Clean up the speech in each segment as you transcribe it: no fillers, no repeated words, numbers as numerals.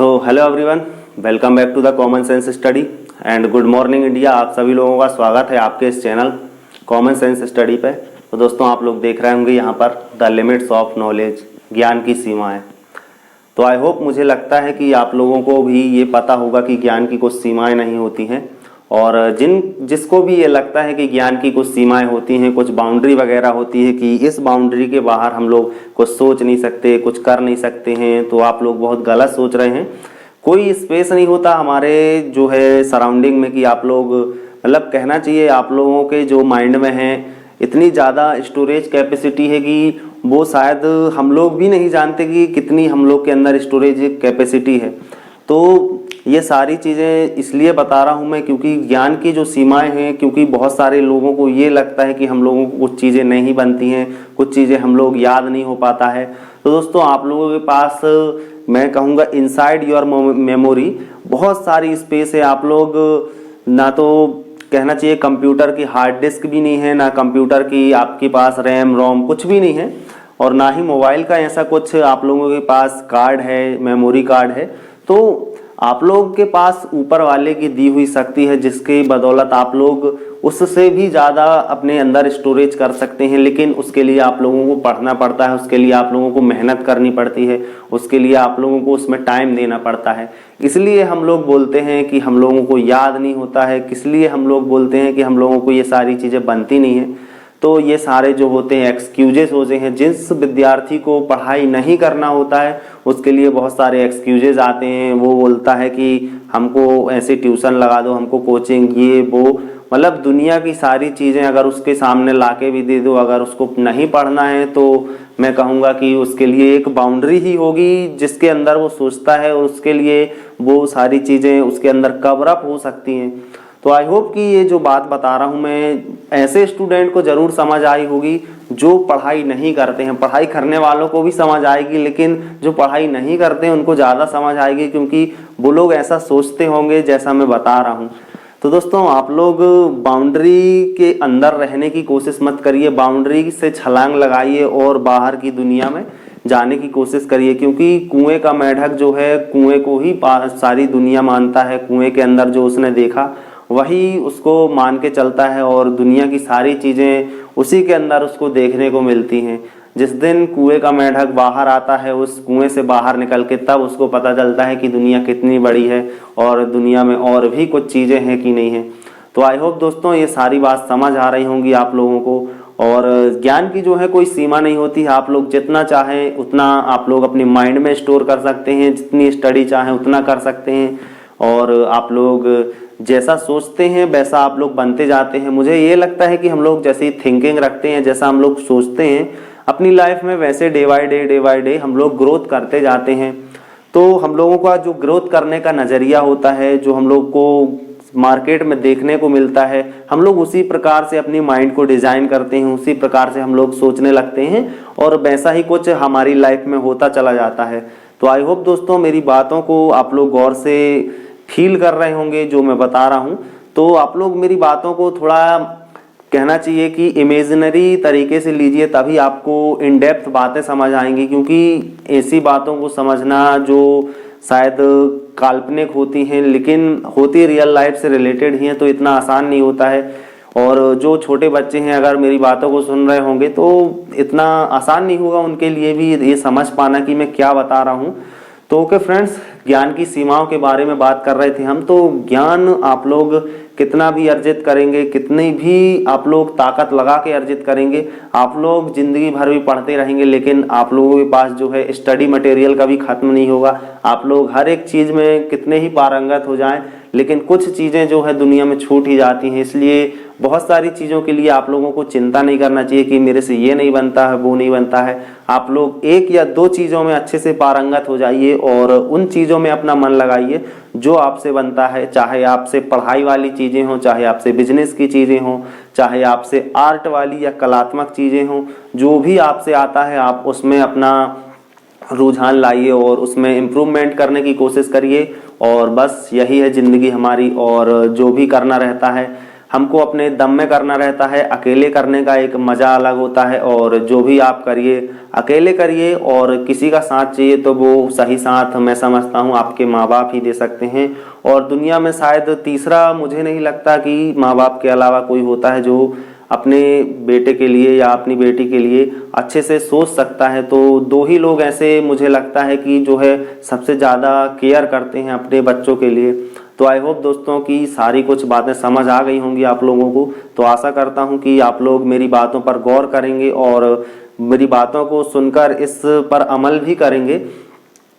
Hello everyone, welcome back to the common sense study and good morning India. आप सभी लोगों का स्वागत है आपके इस चैनल कॉमन सेंस स्टडी पे। तो दोस्तों, आप लोग देख रहे होंगे यहाँ पर द लिमिट्स ऑफ नॉलेज, ज्ञान की सीमाएं। तो आई होप, मुझे लगता है कि आप लोगों को भी ये पता होगा कि ज्ञान की कुछ सीमाएं नहीं होती हैं, और जिसको भी ये लगता है कि ज्ञान की कुछ सीमाएं होती हैं, कुछ बाउंड्री वगैरह होती है कि इस बाउंड्री के बाहर हम लोग कुछ सोच नहीं सकते, कुछ कर नहीं सकते हैं, तो आप लोग बहुत गलत सोच रहे हैं। कोई स्पेस नहीं होता हमारे जो है सराउंडिंग में कि आप लोग, मतलब कहना चाहिए आप लोगों के जो माइंड में है इतनी ज़्यादा स्टोरेज कैपेसिटी है कि वो शायद हम लोग भी नहीं जानते कि कितनी हम लोग के अंदर स्टोरेज कैपेसिटी है। तो ये सारी चीज़ें इसलिए बता रहा हूँ मैं क्योंकि ज्ञान की जो सीमाएं हैं, क्योंकि बहुत सारे लोगों को ये लगता है कि हम लोगों को कुछ चीज़ें नहीं बनती हैं, कुछ चीज़ें हम लोग याद नहीं हो पाता है। तो दोस्तों, आप लोगों के पास मैं कहूँगा इनसाइड योर मेमोरी बहुत सारी स्पेस है। आप लोग ना तो कहना चाहिए कंप्यूटर की हार्ड डिस्क भी नहीं है, ना कंप्यूटर की आपके पास रैम रोम कुछ भी नहीं है, और ना ही मोबाइल का ऐसा कुछ आप लोगों के पास कार्ड है, मेमोरी कार्ड है। तो आप लोग के पास ऊपर वाले की दी हुई शक्ति है जिसकी बदौलत आप लोग उससे भी ज़्यादा अपने अंदर स्टोरेज कर सकते हैं। लेकिन उसके लिए आप लोगों को पढ़ना पड़ता है, उसके लिए आप लोगों को मेहनत करनी पड़ती है, उसके लिए आप लोगों को उसमें टाइम देना पड़ता है। इसलिए हम लोग बोलते हैं कि हम लोगों को याद नहीं होता है, किस लिए हम लोग बोलते हैं कि हम लोगों को ये सारी चीज़ें बनती नहीं हैं। तो ये सारे जो होते हैं एक्सक्यूजेस होते हैं। जिस विद्यार्थी को पढ़ाई नहीं करना होता है उसके लिए बहुत सारे एक्सक्यूजेस आते हैं। वो बोलता है कि हमको ऐसे ट्यूशन लगा दो, हमको कोचिंग, ये वो, मतलब दुनिया की सारी चीज़ें अगर उसके सामने लाके भी दे दो, अगर उसको नहीं पढ़ना है तो मैं कहूँगा कि उसके लिए एक बाउंड्री ही होगी जिसके अंदर वो सोचता है, और उसके लिए वो सारी चीज़ें उसके अंदर कवर अप हो सकती हैं। तो आई होप कि ये जो बात बता रहा हूँ मैं ऐसे स्टूडेंट को ज़रूर समझ आई होगी जो पढ़ाई नहीं करते हैं। पढ़ाई करने वालों को भी समझ आएगी, लेकिन जो पढ़ाई नहीं करते हैं उनको ज़्यादा समझ आएगी, क्योंकि वो लोग ऐसा सोचते होंगे जैसा मैं बता रहा हूँ। तो दोस्तों, आप लोग बाउंड्री के अंदर रहने की कोशिश मत करिए, बाउंड्री से छलांग लगाइए और बाहर की दुनिया में जाने की कोशिश करिए, क्योंकि कुएं का मेढक जो है कुएं को ही सारी दुनिया मानता है। कुएं के अंदर जो उसने देखा वही उसको मान के चलता है, और दुनिया की सारी चीज़ें उसी के अंदर उसको देखने को मिलती हैं। जिस दिन कुएं का मेढक बाहर आता है, उस कुएं से बाहर निकल के, तब उसको पता चलता है कि दुनिया कितनी बड़ी है और दुनिया में और भी कुछ चीज़ें हैं कि नहीं है। तो आई होप दोस्तों, ये सारी बात समझ आ रही होंगी आप लोगों को। और ज्ञान की जो है कोई सीमा नहीं होती। आप लोग जितना चाहें उतना आप लोग अपने माइंड में स्टोर कर सकते हैं, जितनी स्टडी चाहें उतना कर सकते हैं, और आप लोग जैसा सोचते हैं वैसा आप लोग बनते जाते हैं। मुझे ये लगता है कि हम लोग जैसी थिंकिंग रखते हैं, जैसा हम लोग सोचते हैं अपनी लाइफ में, वैसे डे बाय डे हम लोग ग्रोथ करते जाते हैं। तो हम लोगों का जो ग्रोथ करने का नज़रिया होता है, जो हम लोग को मार्केट में देखने को मिलता है, हम लोग उसी प्रकार से अपनी माइंड को डिज़ाइन करते हैं, उसी प्रकार से हम लोग सोचने लगते हैं, और वैसा ही कुछ हमारी लाइफ में होता चला जाता है। तो आई होप दोस्तों, मेरी बातों को आप लोग गौर से फील कर रहे होंगे जो मैं बता रहा हूँ। तो आप लोग मेरी बातों को थोड़ा कहना चाहिए कि इमेजिनरी तरीके से लीजिए, तभी आपको इन डेप्थ बातें समझ आएंगी, क्योंकि ऐसी बातों को समझना जो शायद काल्पनिक होती हैं लेकिन होती रियल लाइफ से रिलेटेड ही हैं, तो इतना आसान नहीं होता है। और जो छोटे बच्चे हैं अगर मेरी बातों को सुन रहे होंगे तो इतना आसान नहीं होगा उनके लिए भी ये समझ पाना कि मैं क्या बता रहा हूँ। तो ओके फ्रेंड्स, ज्ञान की सीमाओं के बारे में बात कर रहे थे हम। तो ज्ञान आप लोग कितना भी अर्जित करेंगे, कितनी भी आप लोग ताकत लगा के अर्जित करेंगे, आप लोग जिंदगी भर भी पढ़ते रहेंगे, लेकिन आप लोगों के पास जो है स्टडी मटेरियल कभी खत्म नहीं होगा। आप लोग हर एक चीज़ में कितने ही पारंगत हो जाएं, लेकिन कुछ चीज़ें जो है दुनिया में छूट ही जाती हैं। इसलिए बहुत सारी चीज़ों के लिए आप लोगों को चिंता नहीं करना चाहिए कि मेरे से ये नहीं बनता है, वो नहीं बनता है। आप लोग एक या दो चीज़ों में अच्छे से पारंगत हो जाइए और उन चीज़ों में अपना मन लगाइए जो आपसे बनता है। चाहे आपसे पढ़ाई वाली चीज़ें हों, चाहे आपसे बिजनेस की चीज़ें हों, चाहे आपसे आर्ट वाली या कलात्मक चीज़ें हों, जो भी आपसे आता है आप उसमें अपना रुझान लाइए और उसमें इम्प्रूवमेंट करने की कोशिश करिए। और बस यही है ज़िंदगी हमारी, और जो भी करना रहता है हमको अपने दम में करना रहता है। अकेले करने का एक मज़ा अलग होता है, और जो भी आप करिए अकेले करिए, और किसी का साथ चाहिए तो वो सही साथ मैं समझता हूँ आपके माँ बाप ही दे सकते हैं। और दुनिया में शायद तीसरा मुझे नहीं लगता कि माँ बाप के अलावा कोई होता है जो अपने बेटे के लिए या अपनी बेटी के लिए अच्छे से सोच सकता है। तो दो ही लोग ऐसे मुझे लगता है कि जो है सबसे ज़्यादा केयर करते हैं अपने बच्चों के लिए। तो आई होप दोस्तों की सारी कुछ बातें समझ आ गई होंगी आप लोगों को। तो आशा करता हूं कि आप लोग मेरी बातों पर गौर करेंगे और मेरी बातों को सुनकर इस पर अमल भी करेंगे।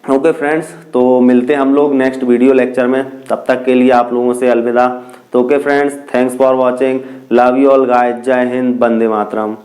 ओके फ्रेंड्स, तो मिलते हैं हम लोग नेक्स्ट वीडियो लेक्चर में। तब तक के लिए आप लोगों से अलविदा। तो okay friends, thanks for watching, love you all guys, जय हिंद, वंदे मातरम।